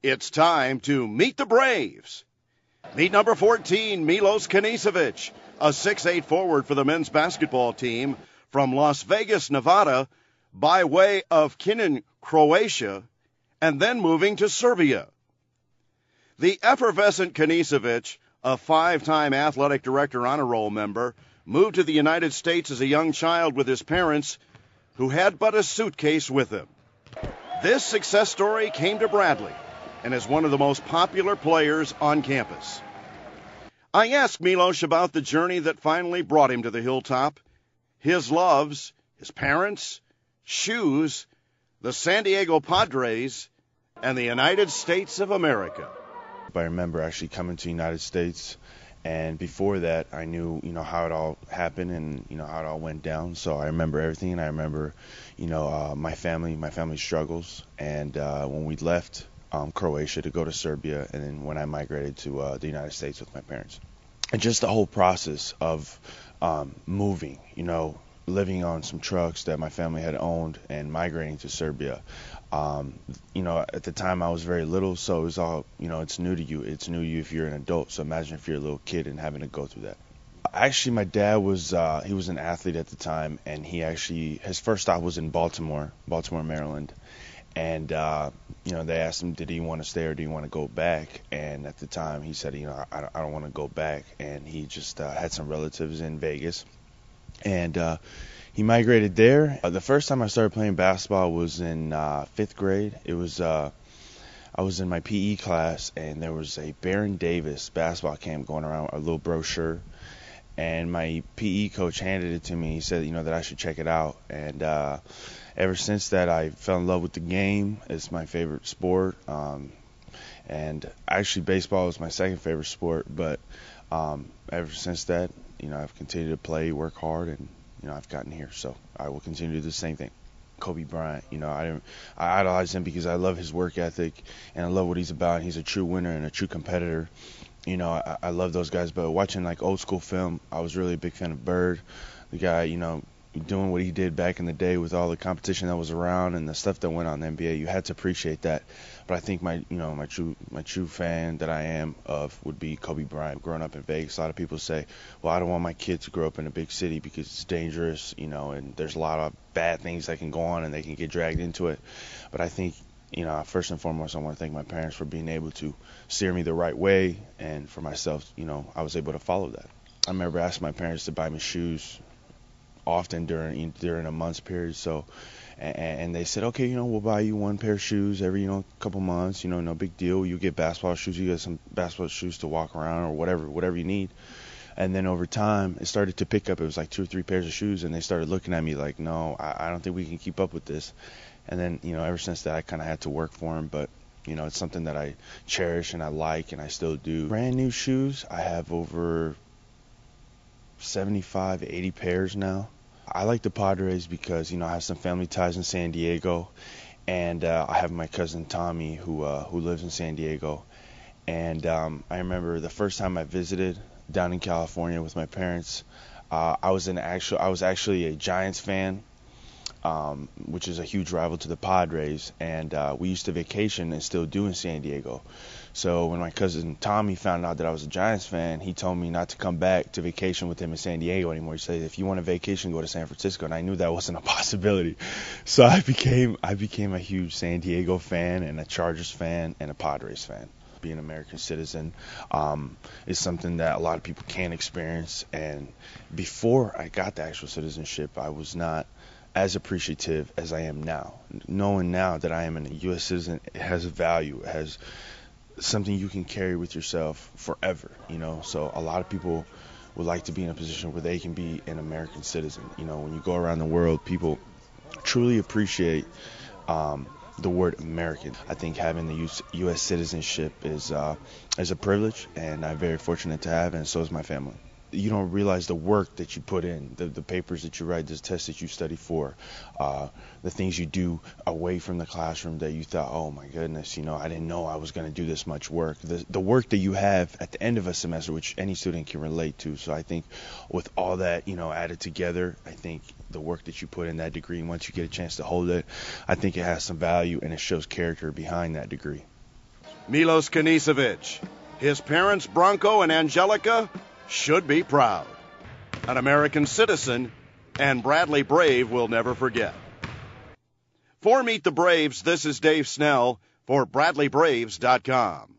It's time to meet the Braves. Meet number 14, Milos Knezevic, a 6'8" forward for the men's basketball team from Las Vegas, Nevada, by way of Knin, Croatia, and then moving to Serbia. The effervescent Knezevic, a 5-time athletic director honor roll member, moved to the United States as a young child with his parents, who had but a suitcase with him. This success story came to Bradley, and is one of the most popular players on campus. I asked Milos about the journey that finally brought him to the hilltop, his loves, his parents, shoes, the San Diego Padres, and the United States of America. I remember actually coming to the United States, and before that I knew, how it all happened and, how it all went down. So I remember everything, and I remember, my family's struggles, and when we left Croatia to go to Serbia, and then when I migrated to the United States with my parents. And just the whole process of moving, living on some trucks that my family had owned and migrating to Serbia. At the time I was very little, so it was all, it's new to you. It's new to you if you're an adult. So imagine if you're a little kid and having to go through that. Actually, my dad was he was an athlete at the time, and his first stop was in Baltimore, Maryland. And, they asked him, did he want to stay or do you want to go back? And at the time he said, I don't want to go back. And he just had some relatives in Vegas. And he migrated there. The first time I started playing basketball was in 5th grade. It was I was in my PE class, and there was a Baron Davis basketball camp going around, a little brochure. And my PE coach handed it to me. He said, that I should check it out. And ever since that, I fell in love with the game. It's my favorite sport. And actually, baseball is my second favorite sport. But ever since that, I've continued to play, work hard, and, I've gotten here. So I will continue to do the same thing. Kobe Bryant, I idolize him because I love his work ethic, and I love what he's about. He's a true winner and a true competitor. I love those guys, but watching like old school film, I was really a big fan of Bird, the guy, doing what he did back in the day with all the competition that was around and the stuff that went on in the NBA. You had to appreciate that. But I think my true fan that I am of would be Kobe Bryant. Growing up in Vegas, a lot of people say, well, I don't want my kids to grow up in a big city because it's dangerous, and there's a lot of bad things that can go on and they can get dragged into it. But I think, first and foremost, I want to thank my parents for being able to steer me the right way, and for myself, I was able to follow that. I remember asking my parents to buy me shoes often during a month's period. So, and they said, okay, we'll buy you one pair of shoes every, couple months, no big deal. You get basketball shoes, you get some basketball shoes to walk around or whatever you need. And then over time, it started to pick up. It was like 2 or 3 pairs of shoes, and they started looking at me like, no, I don't think we can keep up with this. And then, ever since that, I kind of had to work for them. But, it's something that I cherish and I like, and I still do. Brand new shoes, I have over 75, 80 pairs now. I like the Padres because, I have some family ties in San Diego, and I have my cousin Tommy who lives in San Diego. And I remember the first time I visited down in California with my parents, I was actually a Giants fan, which is a huge rival to the Padres, and we used to vacation and still do in San Diego. So when my cousin Tommy found out that I was a Giants fan, he told me not to come back to vacation with him in San Diego anymore. He said, if you want a vacation, go to San Francisco. And I knew that wasn't a possibility. So I became a huge San Diego fan and a Chargers fan and a Padres fan. Being an American citizen is something that a lot of people can't experience. And before I got the actual citizenship, I was not as appreciative as I am now. Knowing now that I am a U.S. citizen, it has a value. It has something you can carry with yourself forever, So a lot of people would like to be in a position where they can be an American citizen. When you go around the world, people truly appreciate the word American. I think having the U.S. citizenship is a privilege, and I'm very fortunate to have, and so is my family. You don't realize the work that you put in, the papers that you write, the tests that you study for, the things you do away from the classroom that you thought, oh my goodness, I didn't know I was going to do this much work. The work that you have at the end of a semester, which any student can relate to. So I think with all that, added together, I think the work that you put in that degree, and once you get a chance to hold it, I think it has some value and it shows character behind that degree. Milos Knezevic. His parents, Bronco and Angelica, should be proud. An American citizen, and Bradley Brave will never forget. For Meet the Braves, this is Dave Snell for BradleyBraves.com.